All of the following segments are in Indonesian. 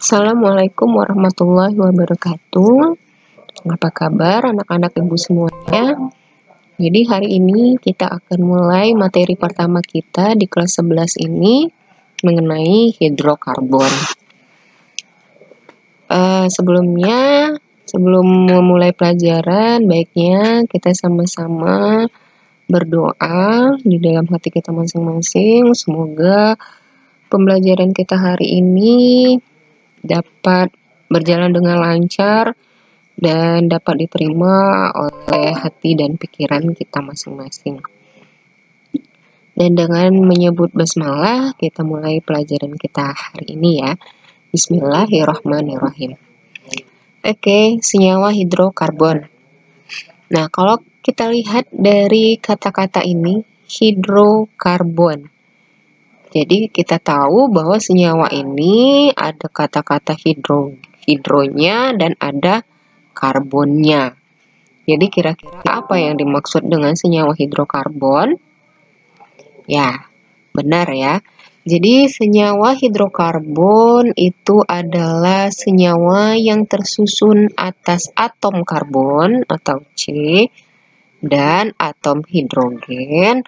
Assalamualaikum warahmatullahi wabarakatuh. Apa kabar anak-anak ibu semuanya? Jadi hari ini kita akan mulai materi pertama kita di kelas 11 ini mengenai hidrokarbon. Sebelum memulai pelajaran, baiknya kita sama-sama berdoa di dalam hati kita masing-masing. Semoga pembelajaran kita hari ini dapat berjalan dengan lancar dan dapat diterima oleh hati dan pikiran kita masing-masing. Dan dengan menyebut basmalah, kita mulai pelajaran kita hari ini ya. Bismillahirrahmanirrahim. Oke, senyawa hidrokarbon. Nah, kalau kita lihat dari kata-kata ini, hidrokarbon. Jadi kita tahu bahwa senyawa ini ada kata-kata hidronya dan ada karbonnya. Jadi kira-kira apa yang dimaksud dengan senyawa hidrokarbon? Ya, benar ya. Jadi senyawa hidrokarbon itu adalah senyawa yang tersusun atas atom karbon atau C dan atom hidrogen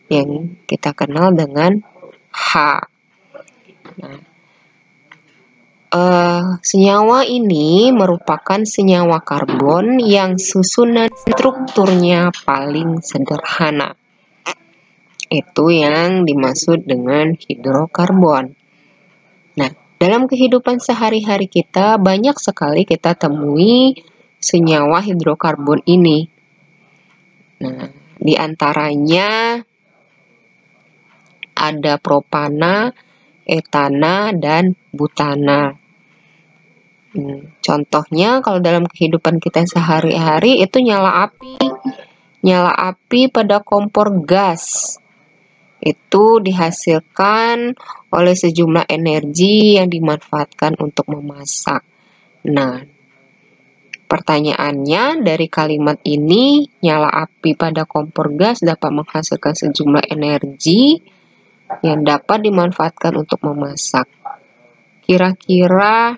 yang kita kenal dengan H. Nah, senyawa ini merupakan senyawa karbon yang susunan strukturnya paling sederhana. Itu yang dimaksud dengan hidrokarbon. Nah, dalam kehidupan sehari-hari kita banyak sekali kita temui senyawa hidrokarbon ini. Nah, di antaranya ada propana, etana, dan butana. Contohnya kalau dalam kehidupan kita sehari-hari itu nyala api pada kompor gas. Itu dihasilkan oleh sejumlah energi yang dimanfaatkan untuk memasak. Nah, pertanyaannya dari kalimat ini, nyala api pada kompor gas dapat menghasilkan sejumlah energi yang dapat dimanfaatkan untuk memasak. Kira-kira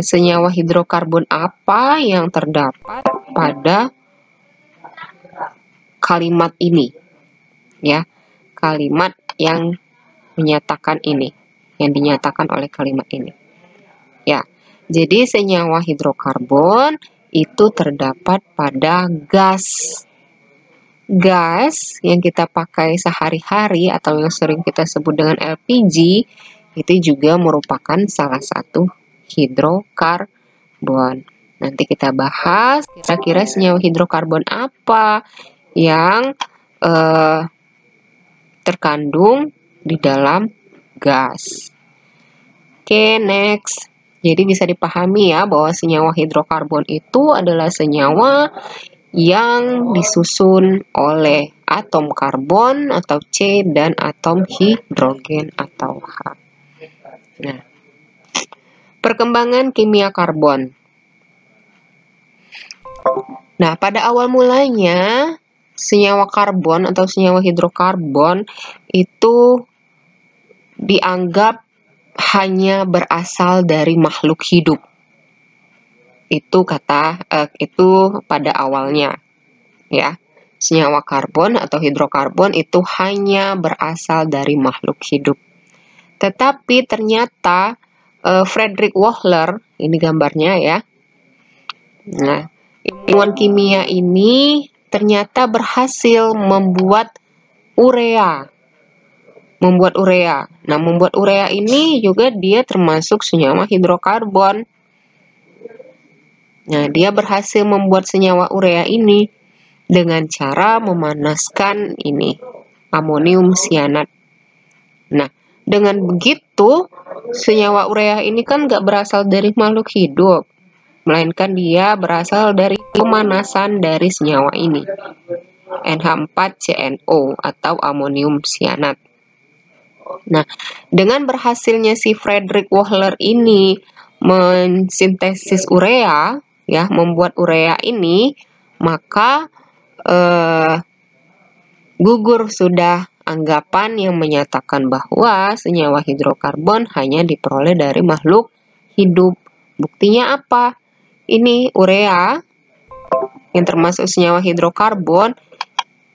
senyawa hidrokarbon apa yang terdapat pada kalimat ini? Ya, kalimat yang menyatakan ini, yang dinyatakan oleh kalimat ini. Ya, jadi senyawa hidrokarbon itu terdapat pada gas. Gas yang kita pakai sehari-hari atau yang sering kita sebut dengan LPG itu juga merupakan salah satu hidrokarbon. Nanti kita bahas kira-kira senyawa hidrokarbon apa yang terkandung di dalam gas. Oke, next. Jadi bisa dipahami ya bahwa senyawa hidrokarbon itu adalah senyawa yang disusun oleh atom karbon atau C dan atom hidrogen atau H. Nah, perkembangan kimia karbon. Nah, pada awal mulanya senyawa karbon atau senyawa hidrokarbon itu dianggap hanya berasal dari makhluk hidup. Itu pada awalnya ya. Senyawa karbon atau hidrokarbon itu hanya berasal dari makhluk hidup. Tetapi ternyata Friedrich Wöhler, ini gambarnya ya. Nah, ilmuwan kimia ini ternyata berhasil membuat urea. Nah, membuat urea ini juga dia termasuk senyawa hidrokarbon. Nah, dia berhasil membuat senyawa urea ini dengan cara memanaskan ini, amonium cyanat. Nah, dengan begitu, senyawa urea ini kan nggak berasal dari makhluk hidup, melainkan dia berasal dari pemanasan dari senyawa ini, NH4CNO atau amonium cyanat. Nah, dengan berhasilnya si Friedrich Wöhler ini mensintesis urea, ya, membuat urea ini, maka gugur sudah anggapan yang menyatakan bahwa senyawa hidrokarbon hanya diperoleh dari makhluk hidup. Buktinya apa? Ini urea yang termasuk senyawa hidrokarbon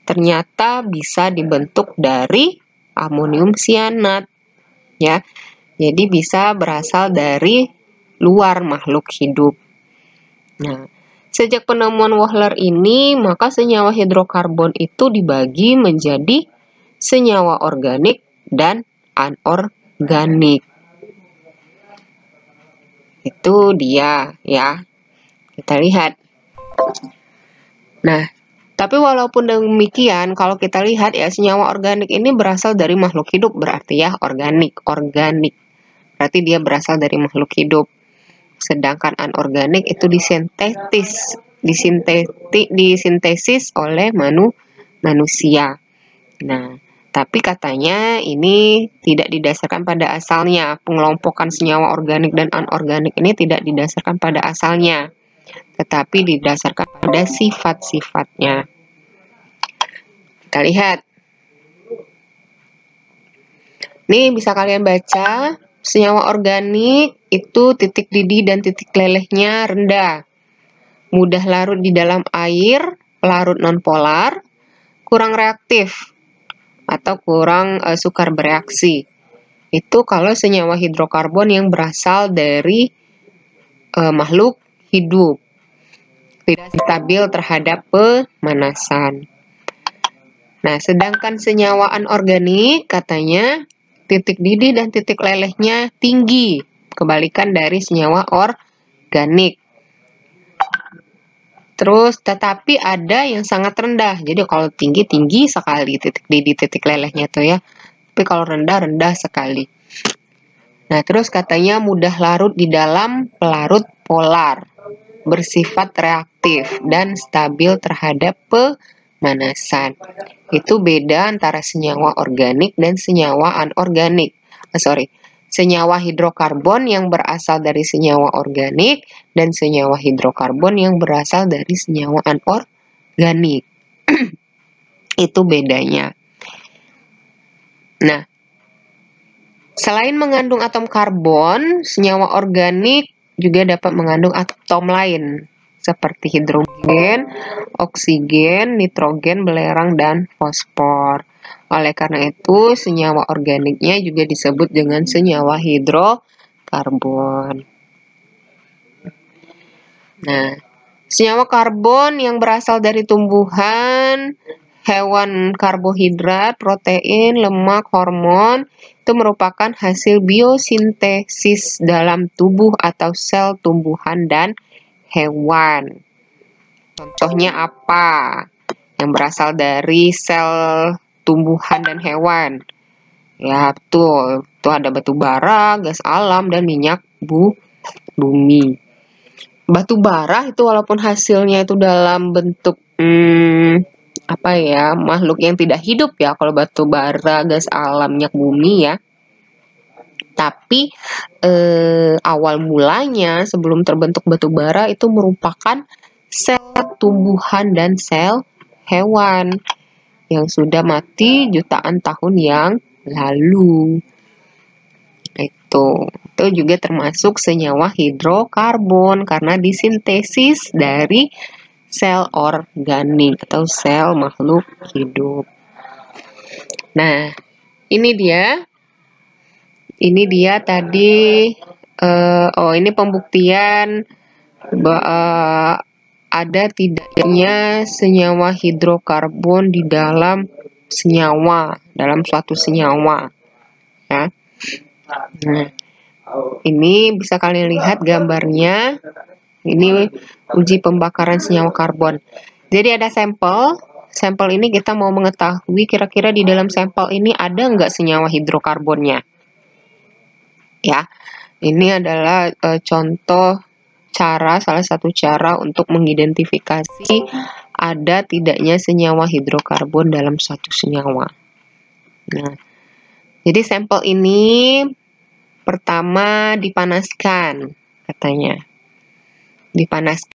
ternyata bisa dibentuk dari amonium cyanat, ya. Jadi bisa berasal dari luar makhluk hidup. Nah, sejak penemuan Wohler ini, maka senyawa hidrokarbon itu dibagi menjadi senyawa organik dan anorganik. Itu dia, ya. Kita lihat. Nah, tapi walaupun demikian, kalau kita lihat ya, senyawa organik ini berasal dari makhluk hidup, berarti ya organik. Berarti dia berasal dari makhluk hidup. Sedangkan anorganik itu disintesis oleh manusia. Nah, tapi katanya ini tidak didasarkan pada asalnya. Pengelompokan senyawa organik dan anorganik ini tidak didasarkan pada asalnya, tetapi didasarkan pada sifat-sifatnya. Kita lihat. Nih bisa kalian baca. Senyawa organik itu titik didih dan titik lelehnya rendah. Mudah larut di dalam air, larut nonpolar, kurang reaktif atau kurang sukar bereaksi. Itu kalau senyawa hidrokarbon yang berasal dari makhluk hidup. Tidak stabil terhadap pemanasan. Nah, sedangkan senyawa anorganik katanya titik didih dan titik lelehnya tinggi, kebalikan dari senyawa organik. Terus, tetapi ada yang sangat rendah. Jadi kalau tinggi sekali titik didih, titik lelehnya tuh ya. Tapi kalau rendah sekali. Nah, terus katanya mudah larut di dalam pelarut polar, bersifat reaktif dan stabil terhadap pemanasan. Itu beda antara senyawa organik dan senyawa anorganik. Senyawa hidrokarbon yang berasal dari senyawa organik dan senyawa hidrokarbon yang berasal dari senyawa anorganik. Itu bedanya. Nah, selain mengandung atom karbon, senyawa organik juga dapat mengandung atom lain seperti hidrogen, oksigen, nitrogen, belerang, dan fosfor. Oleh karena itu, senyawa organiknya juga disebut dengan senyawa hidrokarbon. Nah, senyawa karbon yang berasal dari tumbuhan, hewan, karbohidrat, protein, lemak, hormon, itu merupakan hasil biosintesis dalam tubuh atau sel tumbuhan dan hewan. Contohnya apa? Yang berasal dari sel tumbuhan dan hewan. Ya, betul. Itu ada batu bara, gas alam, dan minyak bumi. Batu bara itu walaupun hasilnya itu dalam bentuk makhluk yang tidak hidup ya, kalau batu bara, gas alam, minyak bumi ya. Tapi awal mulanya sebelum terbentuk batu bara itu merupakan sel tumbuhan dan sel hewan yang sudah mati jutaan tahun yang lalu. Itu juga termasuk senyawa hidrokarbon karena disintesis dari sel organik atau sel makhluk hidup. Nah, ini dia tadi ini pembuktian ada tidaknya senyawa hidrokarbon di dalam suatu senyawa ya. Nah, ini bisa kalian lihat gambarnya. Ini uji pembakaran senyawa karbon. Jadi ada sampel ini kita mau mengetahui kira-kira di dalam sampel ini ada nggak senyawa hidrokarbonnya. Ya, ini adalah contoh salah satu cara untuk mengidentifikasi ada tidaknya senyawa hidrokarbon dalam suatu senyawa. Nah, jadi sampel ini pertama dipanaskan katanya. Dipanaskan